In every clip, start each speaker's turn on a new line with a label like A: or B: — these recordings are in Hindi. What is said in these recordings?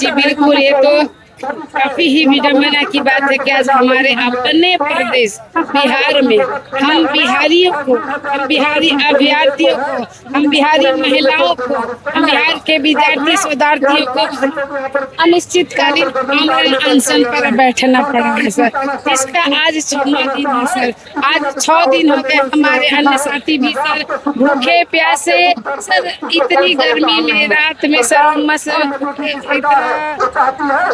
A: जी बिल्कुल, ये तो काफी ही विडम्बना की बात है कि आज हमारे अपने प्रदेश बिहार में हम बिहारियों को, हम बिहारी अभ्यर्थियों को, हम बिहारी महिलाओं को, हम बिहार के विद्यार्थी शोधार्थियों को अनिश्चितकालीन आमरण अनशन पर बैठना पड़ा है सर, जिसका आज 6वां दिन है सर। आज 6 दिन हो गए, हमारे अन्य साथी भी सर भूखे प्यासे सर, इतनी गर्मी में रात में सर उमस,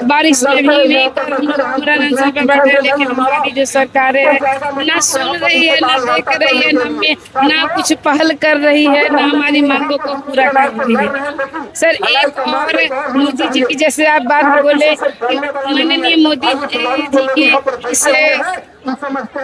A: बारिश में भी कर हम लोग आमरण अनशन पर बैठे, लेकिन हमारी जो सरकार है ना सुन रही है, ना देख रही है, ना कुछ पहल कर रही है, ना हमारी मांगों को पूरा कर रही है सर। एक और मोदी जी की जैसे आप बात बोले, माननीय मोदी जी की इस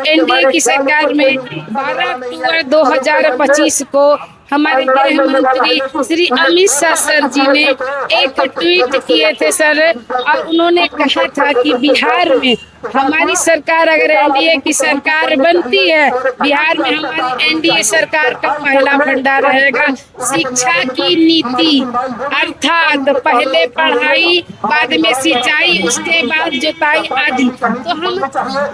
A: एनडीए की सरकार में 12 अक्टूबर 2025 को हमारे गृह मंत्री श्री अमित शाह सर जी ने एक ट्वीट किए थे सर, और उन्होंने कहा था कि बिहार में हमारी सरकार अगर एनडीए की सरकार बनती है, बिहार में हमारी एनडीए सरकार का पहला फंडा रहेगा शिक्षा की नीति, अर्थात पहले पढ़ाई, बाद में सिंचाई, उसके बाद जोताई आदि। तो हम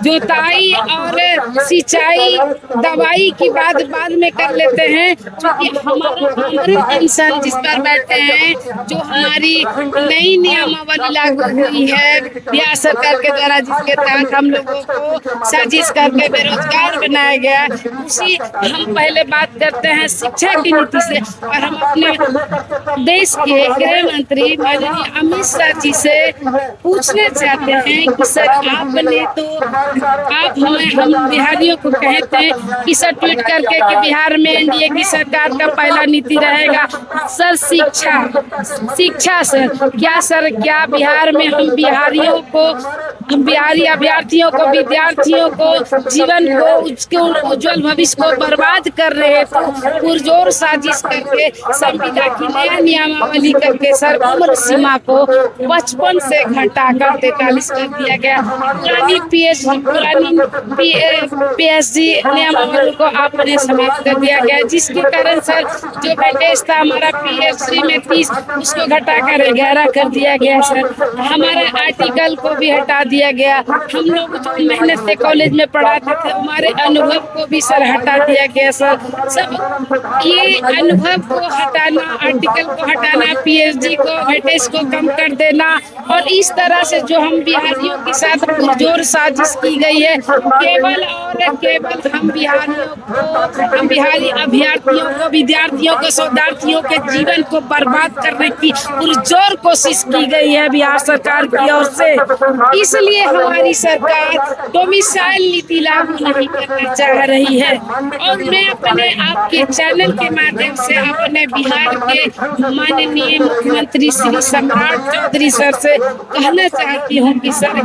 A: जोताई और सिंचाई, दवाई की बात बाद में कर लेते हैं, क्योंकि हमारे इंसान जिस पर बैठे हैं, जो हमारी नई नियमावली लागू हुई है बिहार सरकार के द्वारा, जिसके तहत हम लोगों को साजिश करके बेरोजगार बनाया गया, उसी हम पहले बात करते हैं शिक्षा की नीति से। और हम अपने देश के गृह मंत्री माननीय अमित शाह जी से पूछना चाहते हैं कि सर आपने तो आप हम बिहारियों को कहते हैं कि सर ट्वीट करके कि बिहार में एनडीए की सरकार का पहला नीति रहेगा सर शिक्षा सर, क्या बिहार में हम बिहारियों को, हम बिहारी अभ्यर्थियों को, विद्यार्थियों को, जीवन को, उसके उज्जवल भविष्य को बर्बाद कर रहे हैं, तो पुरजोर साजिश करके संविदा की नया नियमावली करके सर उम्र सीमा को 55 से घटाकर 43 कर दिया गया। पुरानी पीएचडी नियमावली को आपने समाप्त कर दिया गया, जिसके कारण सर जो वेटेज था हमारा पीएचडी में 30, उसको घटाकर 11 कर दिया गया सर। हमारा आर्टिकल को भी हटा दिया गया। हम लोग जो मेहनत से कॉलेज में पढ़ाते थे, हमारे अनुभव को भी सर हटा दिया गया सर। सब ये अनुभव को हटाना, आर्टिकल को हटाना, पीएचडी को, वेटेज को कम कर देना, और इस तरह से जो हम बिहारियों के साथ पुरजोर साजिश की गई है, केवल और केवल हम बिहारियों को, हम बिहारी अभ्यर्थियों को, विद्यार्थियों को, शोधार्थियों के जीवन को बर्बाद करने की पुरजोर कोशिश की गई है बिहार सरकार की ओर से। इसलिए हमारी सरकार डोमिसाइल नीति लागू नहीं करना चाह रही है। और मैं अपने आपके चैनल के माध्यम से अपने बिहार के माननीय मुख्यमंत्री श्री सम्राट चौधरी सर से कहना चाहती हूँ कि सर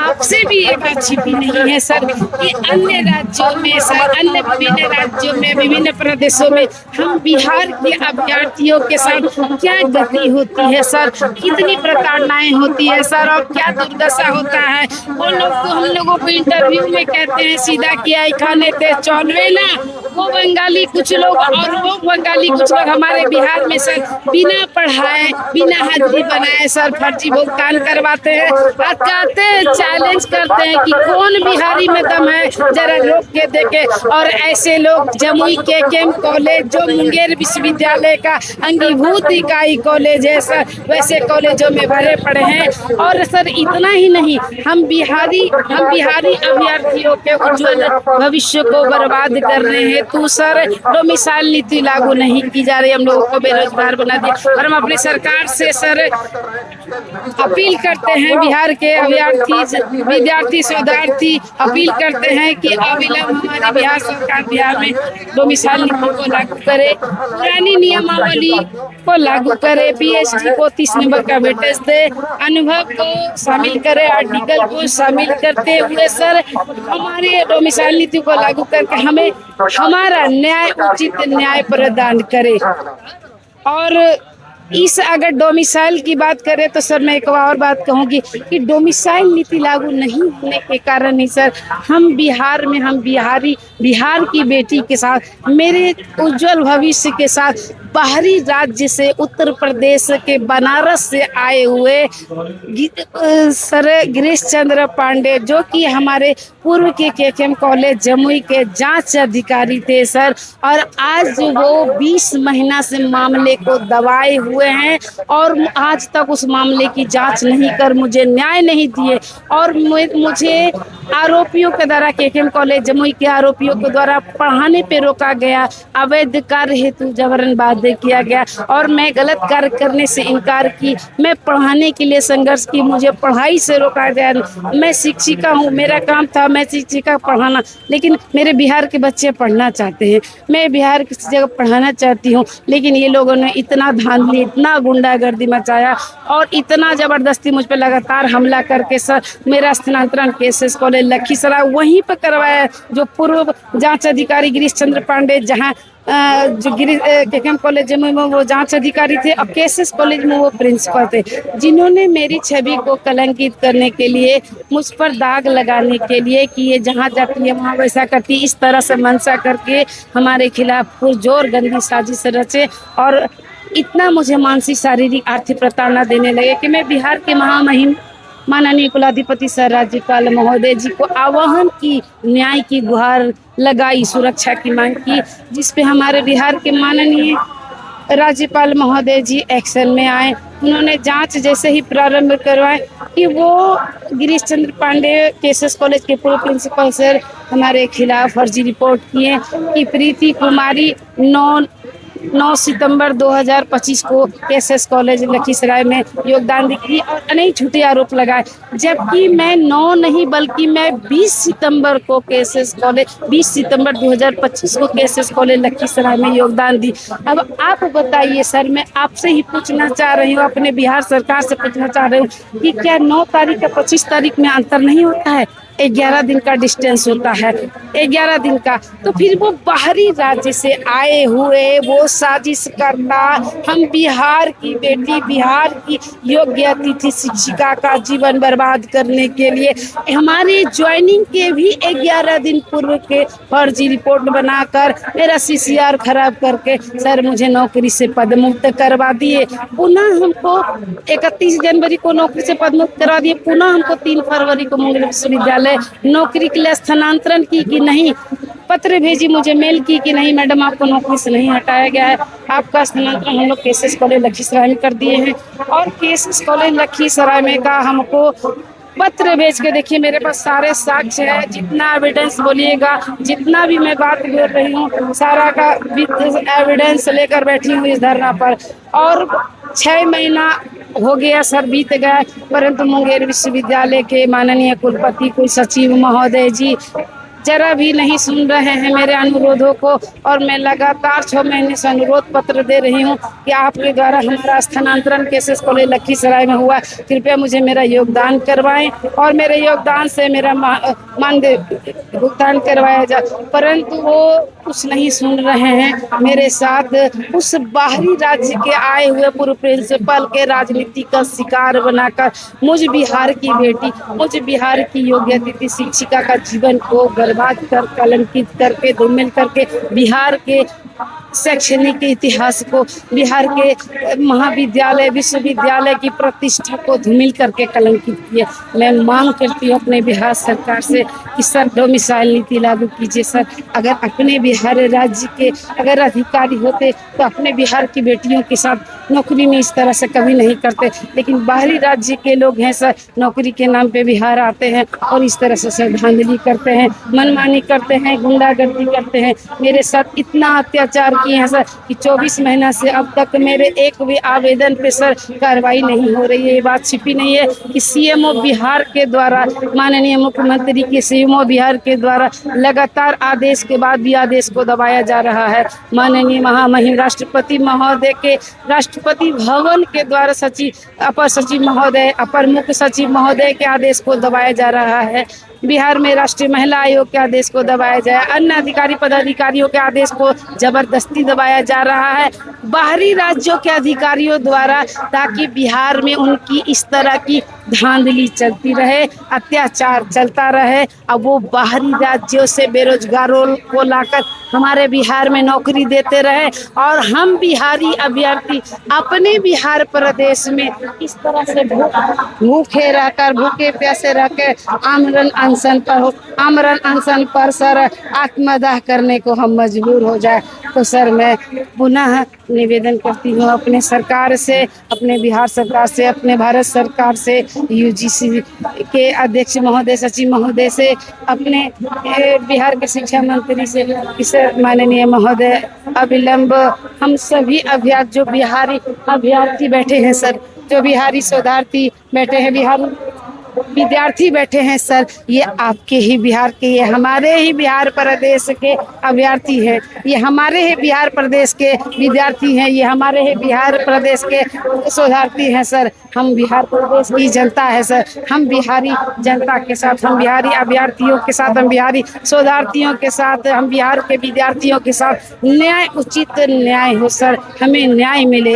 A: आपसे भी ये बात छिपी नहीं है सर कि अन्य राज्यों में सर, अन्य विभिन्न राज्यों में, विभिन्न प्रदेशों में हम बिहार के अभ्यर्थियों के साथ क्या गति होती है सर, कितनी प्रताड़नाएं होती है सर, और क्या दुर्दशा होता है। वो लोग तो हम लोगों को इंटरव्यू में कहते हैं सीधा किया खाने थे चौलवे ना, वो बंगाली कुछ लोग, और वो बंगाली कुछ लोग हमारे बिहार में सर बिना पढ़ाए, बिना हाजिरी बनाए सर फर्जी भुगतान करवाते हैं, और कहते हैं, चैलेंज करते हैं कि कौन बिहारी में दम है, जरा रोक के देखे। और ऐसे लोग जमुई के केम कॉलेज, जो मुंगेर विश्वविद्यालय का अंगीभूत इकाई कॉलेज है सर, वैसे कॉलेजों में भरे पड़े हैं। और सर इतना ही नहीं, हम बिहारी अभ्यर्थियों के उज्जवल भविष्य को बर्बाद कर रहे हैं, तो सर डोमिसाइल नीति लागू नहीं की जा रही, हम लोगों को बेरोजगार बना दिया। और हम अपनी सरकार से सर अपील करते हैं, बिहार के अभ्यर्थी, विद्यार्थी, शोधार्थी अपील करते हैं कि अविलंब हमारी बिहार सरकार बिहार में डोमिसाइल नीति को लागू करे, पुरानी नियमावली को लागू करे, पीएचडी को 30 नंबर का वेटेज दे, अनुभव को शामिल करे, आर्टिकल को शामिल करते हुए सर हमारे डोमिसाइल नीति को लागू करके हमें हमारा न्याय, उचित न्याय प्रदान करे। और इस अगर डोमिसाइल की बात करें तो सर मैं एक और बात कहूँगी कि डोमिसाइल नीति लागू नहीं होने के कारण ही सर हम बिहार में, हम बिहार की बेटी के साथ, मेरे उज्जवल भविष्य के साथ बाहरी राज्य से उत्तर प्रदेश के बनारस से आए हुए सर गिरीश चंद्र पांडे, जो कि हमारे पूर्व के केकेएम कॉलेज जमुई के जांच अधिकारी थे सर, और आज वो 20 महीना से मामले को दबाए हुए हैं और आज तक उस मामले की जांच नहीं कर मुझे न्याय नहीं दिए। और मुझे आरोपियों के द्वारा केकेएम कॉलेज जमुई के आरोपियों के द्वारा पढ़ाने पे रोका गया, अवैध कार्य हेतु जबरन बाध्य किया गया और मैं गलत कार्य करने से इनकार की। मैं पढ़ाने के लिए संघर्ष की, मुझे पढ़ाई से रोका गया। मैं शिक्षिका हूँ, मेरा काम था मैं शिक्षिका पढ़ाना, लेकिन मेरे बिहार के बच्चे पढ़ना चाहते हैं, मैं बिहार की जगह पढ़ाना चाहती हूँ, लेकिन ये लोगों ने इतना धांधली, इतना गुंडागर्दी मचाया और इतना ज़बरदस्ती मुझ पर लगातार हमला करके सर मेरा स्थानांतरण केसेस कॉलेज लखीसराय वहीं पर करवाया, जो पूर्व जांच अधिकारी गिरीश चंद्र पांडे जहां जो केकेएम कॉलेज जमुई में वो जांच अधिकारी थे और केसेस कॉलेज में वो प्रिंसिपल थे, जिन्होंने मेरी छवि को कलंकित करने के लिए, मुझ पर दाग लगाने के लिए कि ये जहाँ जाती है वहाँ वैसा करती, इस तरह से मंशा करके हमारे खिलाफ पुरजोर गंदी साजिश रचे और इतना मुझे मानसिक, शारीरिक, आर्थिक प्रताड़ना देने लगे कि मैं बिहार के महामहिम माननीय कुलाधिपति सर राज्यपाल महोदय जी को आह्वान की, न्याय की गुहार लगाई, सुरक्षा की मांग की, जिस पे हमारे बिहार के माननीय राज्यपाल महोदय जी एक्शन में आए। उन्होंने जांच जैसे ही प्रारंभ करवाए कि वो गिरीश चंद्र पांडे केसेस कॉलेज के पूर्व प्रिंसिपल सर हमारे खिलाफ फर्जी रिपोर्ट किए कि प्रीति कुमारी 9 सितंबर 2025 को केसेस कॉलेज लखीसराय में योगदान दी और अनेक झूठे आरोप लगाए, जबकि मैं 9 नहीं बल्कि मैं 20 सितंबर 2025 को केसेस कॉलेज लखीसराय में योगदान दी। अब आप बताइए सर, मैं आपसे ही पूछना चाह रही हूँ, अपने बिहार सरकार से पूछना चाह रही हूँ कि क्या 9 तारीख का 25 तारीख में अंतर नहीं होता है? 11 दिन का डिस्टेंस होता है, 11 दिन का। तो फिर वो बाहरी राज्य से आए हुए वो साजिश करना, हम बिहार की बेटी, बिहार की योग्य अतिथि शिक्षिका का जीवन बर्बाद करने के लिए हमारे ज्वाइनिंग के भी 11 दिन पूर्व के फर्जी रिपोर्ट बनाकर मेरा CCR खराब करके सर मुझे नौकरी से पदमुक्त करवा दिए। पुनः हमको 31 जनवरी को नौकरी से पदमुक्त करवा दिए, पुनः हमको 3 फरवरी को मुंगेर विश्वविद्यालय नौकरी के लिए स्थानांतरण की कि नहीं, पत्र भेजी मुझे, मेल की कि नहीं मैडम आपको नौकरी से नहीं हटाया गया है, आपका स्थानांतरण हम लोग केसेस कॉलेज लखीसराय में कर दिए हैं। और केसेस कॉलेज लखीसराय में का हमको पत्र भेज के, देखिए मेरे पास सारे साक्ष्य है, जितना एविडेंस बोलिएगा, जितना भी मैं बात बोल रही हूँ सारा का एविडेंस लेकर बैठी हूँ इस धरना पर। और 6 महीना हो गया सर, बीत गया, परंतु मुंगेर विश्वविद्यालय के माननीय कुलपति कुल सचिव महोदय जी जरा भी नहीं सुन रहे हैं मेरे अनुरोधों को। और मैं लगातार 6 महीने से अनुरोध पत्र दे रही हूं कि आपके द्वारा हमारा स्थानांतरण केसेस कॉलेज लखीसराय में हुआ, कृपया मुझे मेरा योगदान करवाएं और मेरे योगदान से मेरा मानदेय भुगतान करवाया जाए, परंतु वो कुछ नहीं सुन रहे हैं। मेरे साथ उस बाहरी राज्य के आए हुए पूर्व प्रिंसिपल के राजनीति का शिकार बनाकर मुझ बिहार की बेटी, मुझ बिहार की योग्य अतिथि शिक्षिका का जीवन को बर्बाद कर, कलंकित करके, धूमिल करके बिहार के शैक्षणिक इतिहास को, बिहार के महाविद्यालय विश्वविद्यालय की प्रतिष्ठा को धूमिल करके कलंकित किए। मैं मांग करती हूँ अपने बिहार सरकार से कि सर डोमिसाइल नीति लागू कीजिए सर। अगर अपने बिहार राज्य के अगर अधिकारी होते तो अपने बिहार की बेटियों के साथ नौकरी में इस तरह से कभी नहीं करते, लेकिन बाहरी राज्य के लोग हैं सर, नौकरी के नाम पे बिहार आते हैं और इस तरह से धांधली करते हैं, मनमानी करते हैं, गुंडागर्दी करते हैं। मेरे साथ इतना अत्याचार किए हैं सर कि 24 महीना से अब तक मेरे एक भी आवेदन पे सर कार्रवाई नहीं हो रही है। ये बात छिपी नहीं है कि CMO बिहार के द्वारा, माननीय मुख्यमंत्री के CMO बिहार के द्वारा लगातार आदेश के बाद भी आदेश को दबाया जा रहा है। माननीय महामहिम राष्ट्रपति महोदय के राष्ट्रपति भवन के द्वारा सचिव, अपर सचिव महोदय, अपर मुख्य सचिव महोदय के आदेश को दबाया जा रहा है। बिहार में राष्ट्रीय महिला आयोग के आदेश को दबाया जाए, अन्य अधिकारी पदाधिकारियों के आदेश को जबरदस्ती दबाया जा रहा है बाहरी राज्यों के अधिकारियों द्वारा, ताकि बिहार में उनकी इस तरह की धांधली चलती रहे, अत्याचार चलता रहे। अब वो बाहरी राज्यों से बेरोजगारों को लाकर हमारे बिहार में नौकरी देते रहे और हम बिहारी अभ्यर्थी अपने बिहार प्रदेश में इस तरह से भूखे रहकर, भूखे प्यासे रहकर आमरण अनशन पर सर आत्मदाह करने को हम मजबूर हो जाए। तो सर मैं पुनः निवेदन करती हूँ अपने सरकार से, अपने बिहार सरकार से, अपने भारत सरकार से, यूजीसी के अध्यक्ष महोदय, सचिव महोदय से, अपने बिहार के शिक्षा मंत्री से, इस माननीय महोदय अविलंब हम सभी अभ्यर्थी जो बिहारी अभ्यर्थी बैठे हैं सर, जो बिहारी शोधार्थी बैठे हैं, बिहारी विद्यार्थी बैठे हैं सर, ये आपके ही बिहार के, ये हमारे ही बिहार प्रदेश के अभ्यर्थी हैं, ये हमारे ही बिहार प्रदेश के विद्यार्थी हैं, ये हमारे ही बिहार प्रदेश के शोधार्थी हैं सर। हम बिहार प्रदेश की जनता है सर, हम बिहारी जनता के साथ, हम बिहारी अभ्यर्थियों के साथ, हम बिहारी शोधार्थियों के साथ, हम बिहार के विद्यार्थियों के साथ न्याय, उचित न्याय हो सर, हमें न्याय मिले।